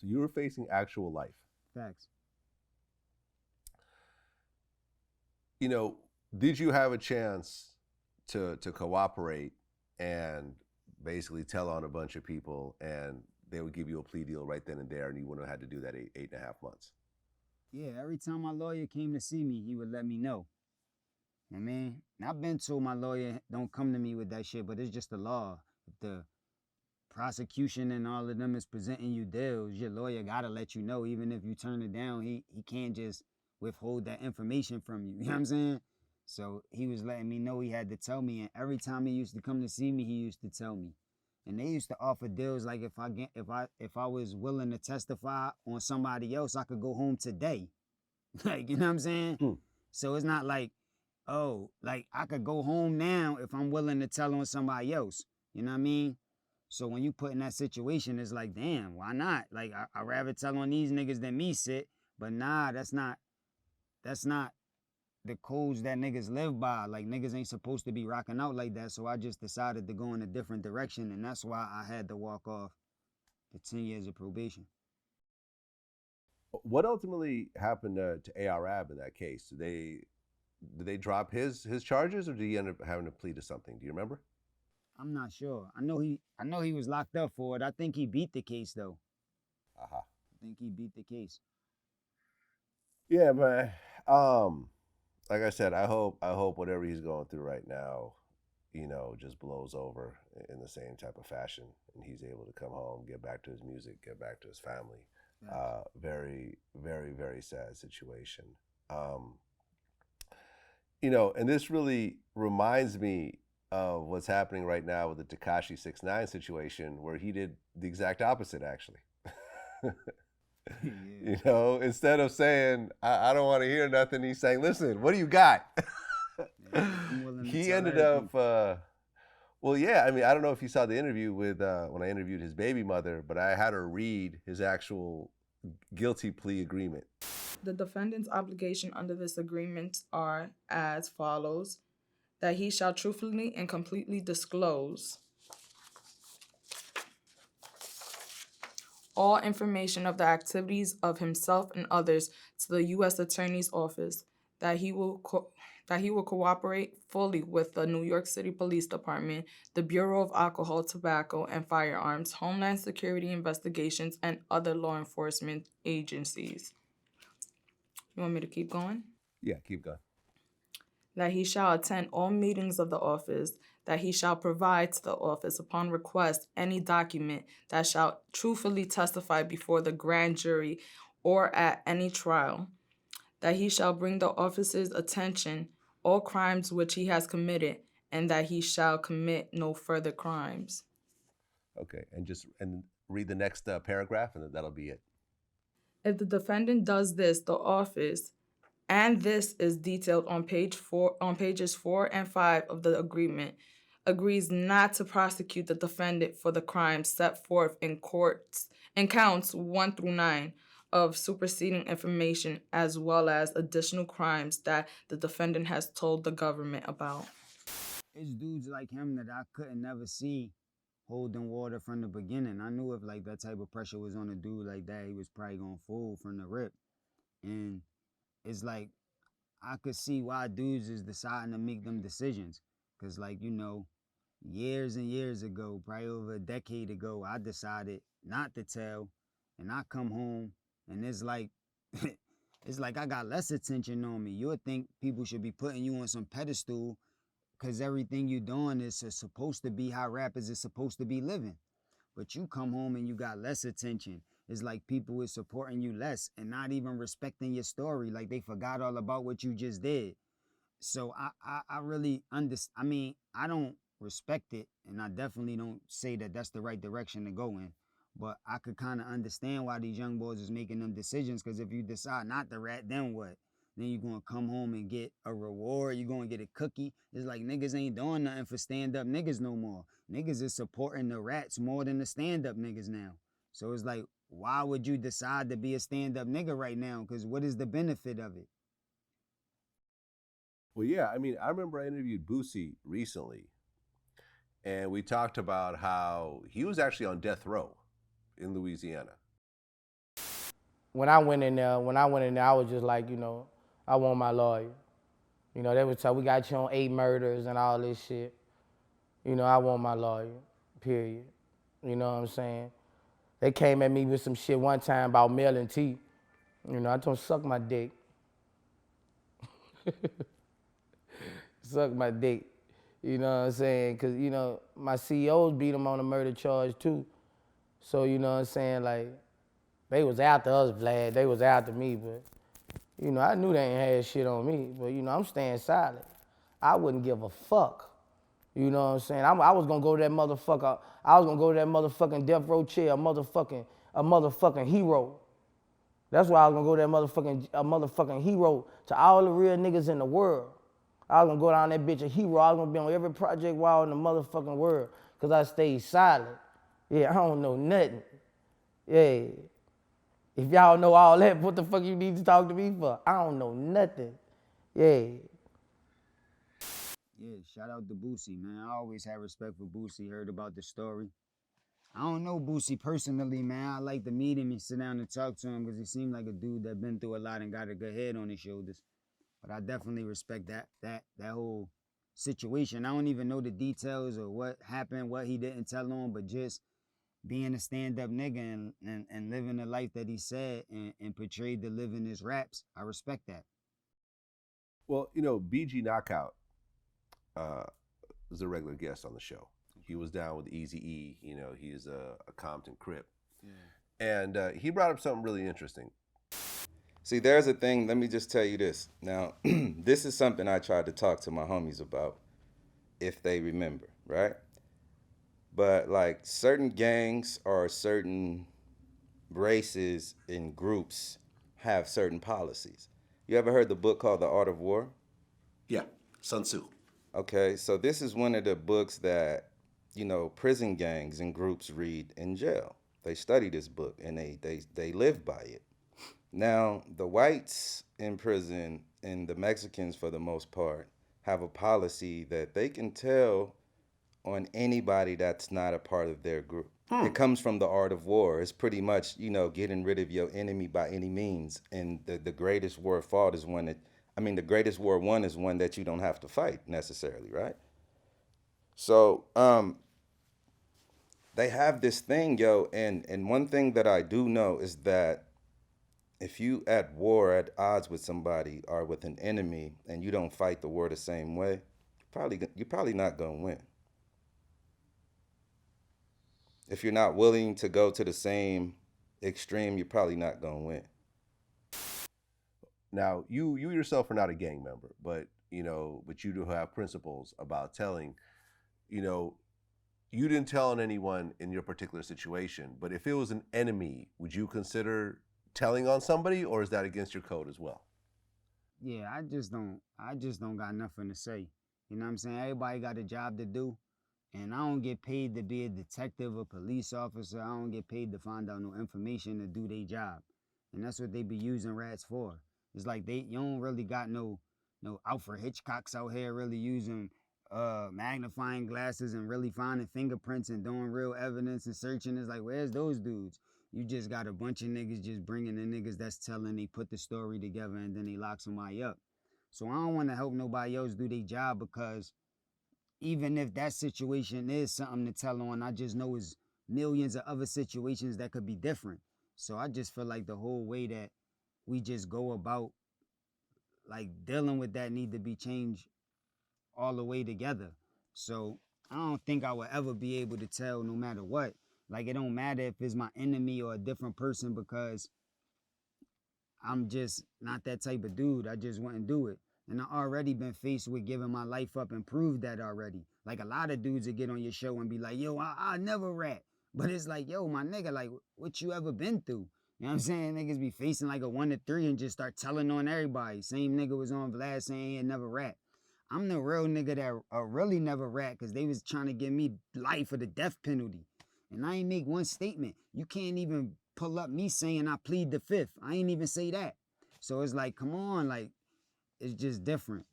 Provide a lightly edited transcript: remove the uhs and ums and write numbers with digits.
So you were facing actual life. Facts. You know, did you have a chance to cooperate and basically tell on a bunch of people, and they would give you a plea deal right then and there, and you wouldn't have had to do that eight and a half months? Yeah, every time my lawyer came to see me, he would let me know. I mean, and I've been told my lawyer don't come to me with that shit, but it's just the law. If the prosecution and all of them is presenting you deals, your lawyer gotta let you know. Even if you turn it down, he can't just withhold that information from you. You know what I'm saying? So he was letting me know he had to tell me, and every time he used to come to see me, he used to tell me. And they used to offer deals like if I was willing to testify on somebody else, I could go home today. Like, you know what I'm saying? Hmm. So it's not like, oh, like I could go home now if I'm willing to tell on somebody else. You know what I mean? So when you put in that situation, it's like, damn, why not? Like I'd rather tell on these niggas than me sit. But nah, that's not the codes that niggas live by. Like niggas ain't supposed to be rocking out like that. So I just decided to go in a different direction, and that's why I had to walk off the 10 years of probation. What ultimately happened to ARAB in that case? Did they drop his charges, or did he end up having to plead to something? Do you remember? I'm not sure. I know he was locked up for it. I think he beat the case though. Uh-huh. I think he beat the case. Yeah, man. Um, like I said, I hope whatever he's going through right now, just blows over in the same type of fashion, and he's able to come home, get back to his music, get back to his family. Facts. Very, very, very sad situation. Um, and this really reminds me of what's happening right now with the Tekashi 6ix9ine situation, where he did the exact opposite, actually. Yeah. Instead of saying, I don't want to hear nothing, he's saying, listen, what do you got? Yeah, I'm willing to He tell ended everything. up, well, yeah, I mean, I don't know if you saw the interview with when I interviewed his baby mother, but I had her read his actual guilty plea agreement. The defendant's obligation under this agreement are as follows: that he shall truthfully and completely disclose all information of the activities of himself and others to the U.S. Attorney's Office, that he will cooperate fully with the New York City Police Department, the Bureau of Alcohol, Tobacco, and Firearms, Homeland Security Investigations, and other law enforcement agencies. You want me to keep going? Yeah, keep going. That he shall attend all meetings of the office, that he shall provide to the office upon request any document that shall truthfully testify before the grand jury or at any trial, that he shall bring the office's attention all crimes which he has committed, and that he shall commit no further crimes. Okay, and read the next paragraph, and then that'll be it. If the defendant does this, the office, and this is detailed on pages 4 and 5 of the agreement, agrees not to prosecute the defendant for the crimes set forth in counts 1 through 9 of superseding information, as well as additional crimes that the defendant has told the government about. It's dudes like him that I couldn't never see holding water from the beginning. I knew if like that type of pressure was on a dude like that, he was probably gonna fold from the rip. And it's like I could see why dudes is deciding to make them decisions. Cause like, years and years ago, probably over a decade ago, I decided not to tell. And I come home and it's like it's like I got less attention on me. You would think people should be putting you on some pedestal because everything you're doing is supposed to be how rappers is supposed to be living. But you come home and you got less attention. It's like people is supporting you less and not even respecting your story. Like they forgot all about what you just did. So I really I mean, I don't respect it, and I definitely don't say that that's the right direction to go in. But I could kind of understand why these young boys is making them decisions. Because if you decide not to rat, then what? Then you're gonna come home and get a reward. You're gonna get a cookie. It's like niggas ain't doing nothing for stand up niggas no more. Niggas is supporting the rats more than the stand up niggas now. So it's like, why would you decide to be a stand up nigga right now? Because what is the benefit of it? Well, yeah, I mean, I remember I interviewed Boosie recently, and we talked about how he was actually on death row in Louisiana. when I went in there, I was just like, I want my lawyer. They would tell we got you on 8 murders and all this shit. I want my lawyer, period. You know what I'm saying? They came at me with some shit one time about Mel and T. I told them, suck my dick. Suck my dick. You know what I'm saying? Because, my CEOs beat them on a murder charge too. So, you know what I'm saying? Like, they was after us, Vlad. They was after me, but, I knew they ain't had shit on me. But, I'm staying silent. I wouldn't give a fuck. You know what I'm saying? I was gonna go to that motherfucker. I was gonna go to that motherfucking death row chair, a motherfucking hero. That's why I was gonna go to that motherfucking hero to all the real niggas in the world. I was gonna go down that bitch a hero. I was gonna be on every project wall in the motherfucking world, cause I stayed silent. Yeah, I don't know nothing. Yeah. If y'all know all that, what the fuck you need to talk to me for? I don't know nothing. Yeah. Yeah, shout out to Boosie, man. I always had respect for Boosie. Heard about the story. I don't know Boosie personally, man. I like to meet him and sit down and talk to him because he seemed like a dude that been through a lot and got a good head on his shoulders. But I definitely respect that whole situation. I don't even know the details or what happened, what he didn't tell on, but just being a stand-up nigga and living the life that he said and portrayed to live in his raps, I respect that. Well, BG Knockout was a regular guest on the show. He was down with Eazy-E. He's a Compton Crip. Yeah. And he brought up something really interesting. See, there's a thing, let me just tell you this. Now, this is something I tried to talk to my homies about, if they remember, right? But like certain gangs or certain races and groups have certain policies. You ever heard the book called The Art of War? Yeah, Sun Tzu. Okay, so this is one of the books that, prison gangs and groups read in jail. They study this book and they live by it. Now, the whites in prison and the Mexicans, for the most part, have a policy that they can tell on anybody that's not a part of their group. It comes from the art of war. It's pretty much, getting rid of your enemy by any means. And the greatest war fought is one that, the greatest war won is one that you don't have to fight necessarily, right? So, they have this thing, yo, and one thing that I do know is that if you at war, at odds with somebody or with an enemy, and you don't fight the war the same way, you're probably not gonna win. If you're not willing to go to the same extreme, you're probably not gonna win. Now, you yourself are not a gang member, but you do have principles about telling. You didn't tell on anyone in your particular situation, but if it was an enemy, would you consider telling on somebody, or is that against your code as well? Yeah, I just don't got nothing to say. You know what I'm saying? Everybody got a job to do. And I don't get paid to be a detective or police officer. I don't get paid to find out no information to do their job. And that's what they be using rats for. It's like you don't really got no Alfred Hitchcocks out here really using magnifying glasses and really finding fingerprints and doing real evidence and searching. It's like, where's those dudes? You just got a bunch of niggas just bringing the niggas that's telling they put the story together and then they lock somebody up. So I don't want to help nobody else do their job because even if that situation is something to tell on, I just know it's millions of other situations that could be different. So I just feel like the whole way that we just go about like dealing with that need to be changed all the way together. So I don't think I will ever be able to tell no matter what. Like it don't matter if it's my enemy or a different person because I'm just not that type of dude. I just wouldn't do it. And I already been faced with giving my life up and proved that already. Like a lot of dudes that get on your show and be like, yo, I never rat. But it's like, yo, my nigga, like, what you ever been through? You know what I'm saying? Niggas be facing like a 1 to 3 and just start telling on everybody. Same nigga was on Vlad saying he had never rat. I'm the real nigga that really never rat because they was trying to give me life or the death penalty. And I ain't make one statement. You can't even pull up me saying I plead the fifth. I ain't even say that. So it's like, come on, like, it's just different.